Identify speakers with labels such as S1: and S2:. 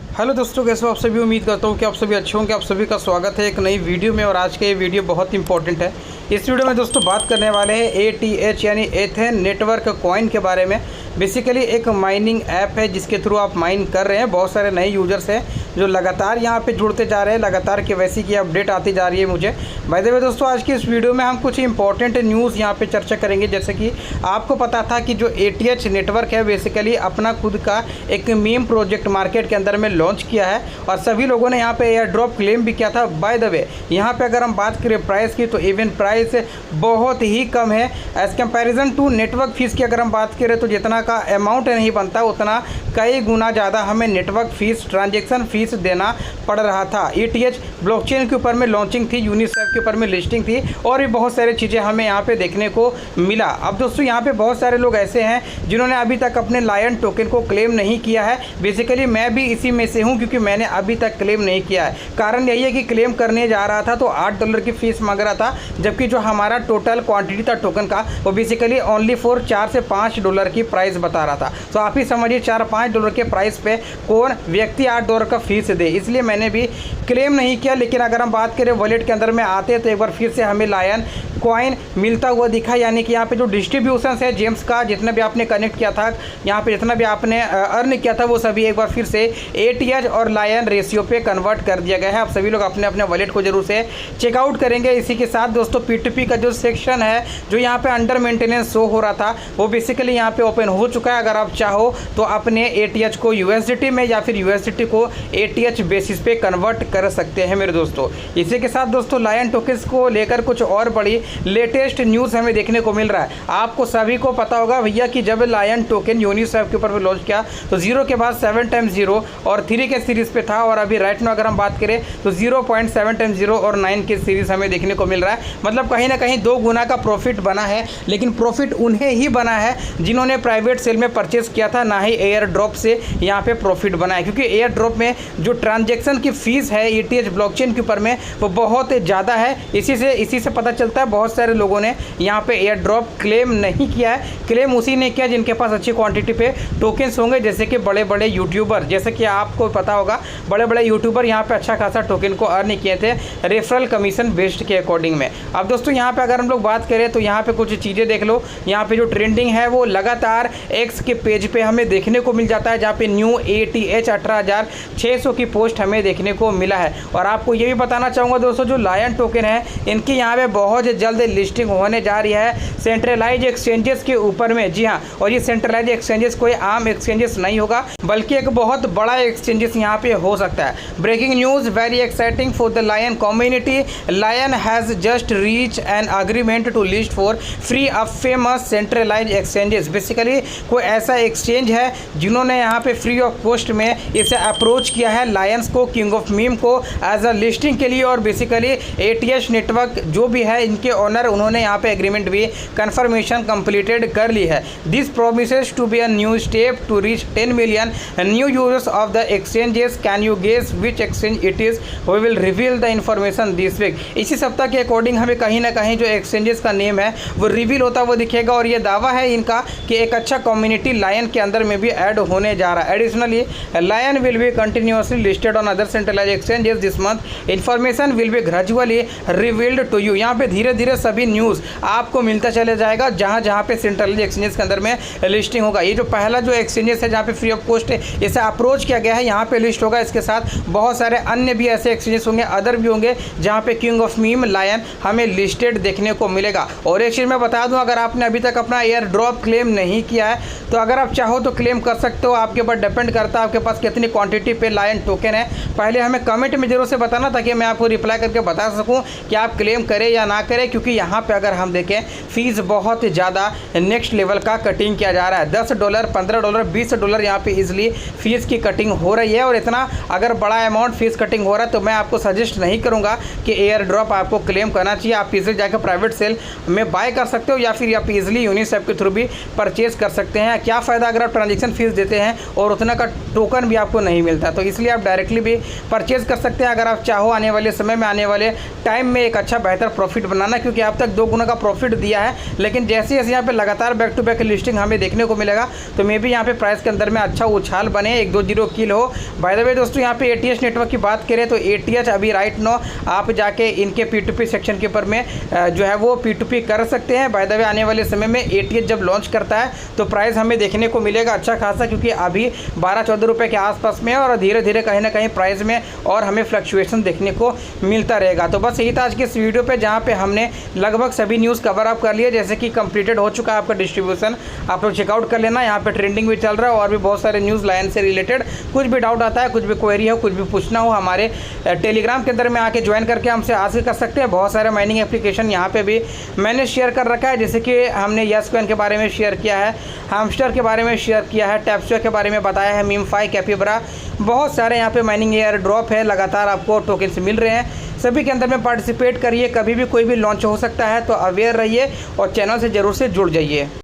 S1: Hello दोस्तों, कैसे हो आप सभी। उम्मीद करता हूँ कि आप सभी अच्छे होंगे। आप सभी का स्वागत है एक नई वीडियो में। और आज का ये वीडियो बहुत इंपॉर्टेंट है। इस वीडियो में दोस्तों बात करने वाले हैं ATH यानी एथेन नेटवर्क कॉइन के बारे में। बेसिकली एक माइनिंग ऐप है जिसके थ्रू आप माइन कर रहे हैं। बहुत सारे नए यूजर्स हैं जो लगातार यहाँ पे जुड़ते जा रहे हैं। लगातार KYC की अपडेट आती जा रही है मुझे। बाय द वे दोस्तों, आज की इस वीडियो में हम कुछ इंपॉर्टेंट न्यूज़ यहाँ पे चर्चा करेंगे। जैसे कि आपको पता था कि जो ATH नेटवर्क है बेसिकली अपना खुद का एक मीम प्रोजेक्ट मार्केट के अंदर में लॉन्च किया है और सभी लोगों ने यहाँ पे एयर ड्रॉप क्लेम भी किया था। बाय द वे यहाँ पे अगर हम बात करें प्राइस की, तो इवन प्राइस बहुत ही कम है as comparison to network fees की। अगर हम बात करें तो जितना का अमाउंट नहीं बनता उतना कई गुना ज़्यादा हमें नेटवर्क फीस, ट्रांजेक्शन फीस देना पड़ रहा था। ETH ब्लॉकचेन के ऊपर में लॉन्चिंग थी, यूनिस्वैप के ऊपर में लिस्टिंग थी और भी बहुत सारी चीज़ें हमें यहाँ पे देखने को मिला। अब दोस्तों यहाँ पे बहुत सारे लोग ऐसे हैं जिन्होंने अभी तक अपने लायन टोकन को क्लेम नहीं किया है। बेसिकली मैं भी इसी में से हूँ क्योंकि मैंने अभी तक क्लेम नहीं किया है। कारण यही है कि क्लेम करने जा रहा था तो $8 की फ़ीस मांग रहा था, जबकि जो हमारा टोटल क्वांटिटी था टोकन का वो बेसिकली ओनली फॉर $4 से $5 की प्राइस बता रहा था। तो आप ही समझिए $4-5 के प्राइस पे कौन व्यक्ति $8 का फीस दे। इसलिए मैंने भी क्लेम नहीं किया। लेकिन अगर हम बात करें वॉलेट के अंदर में आते तो एक बार फिर से हमें लायन कॉइन मिलता हुआ दिखा। यानी कि यहाँ पे जो डिस्ट्रीब्यूशन है जेम्स का, जितना भी आपने कनेक्ट किया था, यहाँ पे जितना भी आपने अर्न किया था वो सभी एक बार फिर से ATH और लायन रेशियो पे कन्वर्ट कर दिया गया है। आप सभी लोग अपने अपने वॉलेट को जरूर से चेकआउट करेंगे। इसी के साथ दोस्तों P2P का जो सेक्शन है जो यहाँ पे अंडर मेंटेनेंस शो हो रहा था वो बेसिकली यहाँ पे ओपन हो चुका है। अगर आप चाहो तो अपने ATH को USDT में या फिर USDT को ATH बेसिस पे कन्वर्ट कर सकते हैं मेरे दोस्तों। इसी के साथ दोस्तों लायन टोकन्स को लेकर कुछ और बड़ी लेटेस्ट न्यूज़ हमें देखने को मिल रहा है। आपको सभी को पता होगा भैया कि जब लायन टोकन यूनिस्वैप के ऊपर भी लॉन्च किया तो 0 के बाद 7 टाइम्स 0 और 3 के सीरीज़ पे था। और अभी राइट में अगर हम बात करें तो 0.7 टाइम्स 0 और 9 के सीरीज़ हमें देखने को मिल रहा है। मतलब कहीं ना कहीं 2 गुना का प्रॉफिट बना है। लेकिन प्रॉफिट उन्हें ही बना है जिन्होंने प्राइवेट सेल में परचेस किया था, ना ही एयर ड्रॉप से यहाँ पे प्रॉफिट बना है। क्योंकि एयर ड्रॉप में जो ट्रांजेक्शन की फ़ीस है ETH ब्लॉकचेन के ऊपर में वो बहुत ज़्यादा है। इसी से पता चलता है बहुत सारे लोगों ने यहाँ पे एयर ड्रॉप क्लेम नहीं किया है। क्लेम उसी ने किया जिनके पास अच्छी क्वांटिटी पे टोकन्स होंगे, जैसे कि बड़े बड़े यूट्यूबर। जैसे कि आपको पता होगा बड़े बड़े यूट्यूबर यहाँ पे अच्छा खासा टोकन को अर्न किए थे रेफरल कमीशन बेस्ड के अकॉर्डिंग में। अब दोस्तों यहाँ पे अगर हम लोग बात करें तो यहाँ पे कुछ चीज़ें देख लो। यहाँ पे जो ट्रेंडिंग है वो लगातार X के पेज पे हमें देखने को मिल जाता है, जहाँ पे न्यू ATH 18,600 की पोस्ट हमें देखने को मिला है। और आपको ये भी बताना चाहूँगा दोस्तों, जो लायन टोकन है इनकी यहाँ पे बहुत जल्द लिस्टिंग होने जा रही है सेंट्रलाइज एक्सचेंजेस के ऊपर में। जी हाँ, और ये सेंट्रलाइज एक्सचेंजेस कोई आम एक्सचेंजेस नहीं होगा बल्कि एक बहुत बड़ा एक्सचेंजेस यहाँ पे हो सकता है। Breaking news, very exciting for the Lion community. Lion has just reach an agreement to list for free a famous centralize exchanges. Basically कोई ऐसा एक्सचेंज है जिन्होंने यहाँ पे फ्री ऑफ कॉस्ट में इसे अप्रोच किया है लायंस को, किंग ऑफ मीम को एज अ लिस्टिंग के लिए। और बेसिकली ATH नेटवर्क जो भी है इनके ओनर उन्होंने यहाँ पे एग्रीमेंट भी कंफर्मेशन कंप्लीटेड कर ली है। This promises to be a new step to reach 10 million new users of the exchanges. Can you guess which exchange it is? We will reveal the information this week. इसी सप्ताह के according हमें कहीं ना कहीं जो एक्सचेंजेस का name है वो रिवील होता हुआ दिखेगा। और ये दावा है इनका कि एक अच्छा कम्युनिटी लायन के अंदर में भी ऐड होने जा रहा है। Additionally Lion will be continuously listed on other centralize exchanges this month. Information will be gradually revealed to you. यहाँ पे धीरे धीरे सभी न्यूज़ आपको मिलता चले जाएगा जहाँ जहाँ पे सेंट्रलाइज एक्सचेंजेस के अंदर में लिस्टिंग होगा। ये जो पहला जो एक्सचेंजेस है जहाँ पे फ्री ऑफ कॉस्ट इसे अप्रोच किया गया है यहाँ पे लिस्ट होगा। इसके साथ बहुत सारे अन्य भी ऐसे एक्सचेंजेस होंगे, अदर भी होंगे जहाँ पे किंग ऑफ मीम लायन हमें लिस्टेड देखने को मिलेगा। और एक चीज़ मैं बता दूँ, अगर आपने अभी तक अपना एयर ड्रॉप क्लेम नहीं किया है तो अगर आप चाहो तो क्लेम कर सकते हो। आपके ऊपर डिपेंड करता है आपके पास कितनी क्वांटिटी पे लायन टोकन है। पहले हमें कमेंट में जरूर से बताना ताकि मैं आपको रिप्लाई करके बता सकूँ कि आप क्लेम करें या ना करें। क्योंकि यहाँ पे अगर हम देखें फीस बहुत ज़्यादा नेक्स्ट लेवल का कटिंग किया जा रहा है। $10, $15, $20 यहाँ पे इजीली फीस की कटिंग हो रही है। और इतना अगर बड़ा अमाउंट फीस कटिंग हो रहा है तो मैं आपको सजेस्ट नहीं करूँगा कि एयर ड्रॉप आपको क्लेम करना चाहिए। आप इजीली जाकर प्राइवेट सेल में बाय कर सकते हो या फिर आप इजीली यूनिस्वैप के थ्रू भी परचेज कर सकते हैं। क्या फ़ायदा अगर आप ट्रांजेक्शन फीस देते हैं और उतना का टोकन भी आपको नहीं मिलता। तो इसलिए आप डायरेक्टली भी परचेज कर सकते हैं अगर आप चाहो आने वाले समय में, आने वाले टाइम में एक अच्छा बेहतर प्रॉफिट बनाना। क्योंकि अब तक 2 गुना का प्रॉफिट दिया है, लेकिन जैसे जैसे यहाँ पे लगातार बैक टू बैक लिस्टिंग हमें देखने को मिलेगा तो मे भी यहाँ पे प्राइस के अंदर में अच्छा उछाल बने, 1-2 जीरो किल हो हो। बाय द वे दोस्तों यहाँ पे ATH नेटवर्क की बात करें तो ATH अभी राइट नो आप जाके इनके P2P सेक्शन के ऊपर में जो है वो P2P कर सकते हैं। बाय द वे आने वाले समय में ATH जब लॉन्च करता है तो प्राइस हमें देखने को मिलेगा अच्छा खासा, क्योंकि अभी 12-14 रुपये के आसपास में है और धीरे धीरे कहीं ना कहीं प्राइस में और हमें फ्लक्चुएशन देखने को मिलता रहेगा। तो बस यही था आज के इस वीडियो पे, जहाँ पे हमने लगभग सभी न्यूज़ कवर अप कर लिए। जैसे कि कंप्लीटेड हो चुका है आपका डिस्ट्रीब्यूशन, आप लोग चेकआउट कर लेना। यहाँ पे ट्रेंडिंग भी चल रहा है और भी बहुत सारे न्यूज़ लाइन से रिलेटेड कुछ भी डाउट आता है, कुछ भी क्वेरी हो, कुछ भी पूछना हो, हमारे टेलीग्राम के अंदर में आके ज्वाइन करके हमसे आस्क कर सकते हैं। बहुत सारे माइनिंग एप्लीकेशन यहाँ पे भी मैंने शेयर कर रखा है, जैसे कि हमने यस कॉइन के बारे में शेयर किया है, हैमस्टर के बारे में शेयर किया है, टैप्सवेयर के बारे में बताया है, मीमफाई, कैपिबरा, बहुत सारे यहाँ पे माइनिंग एयर ड्रॉप है, लगातार आपको टोकन से मिल रहे हैं। सभी के अंदर में पार्टिसिपेट करिए, कभी भी कोई भी लॉन्च हो सकता है, तो अवेयर रहिए और चैनल से ज़रूर से जुड़ जाइए।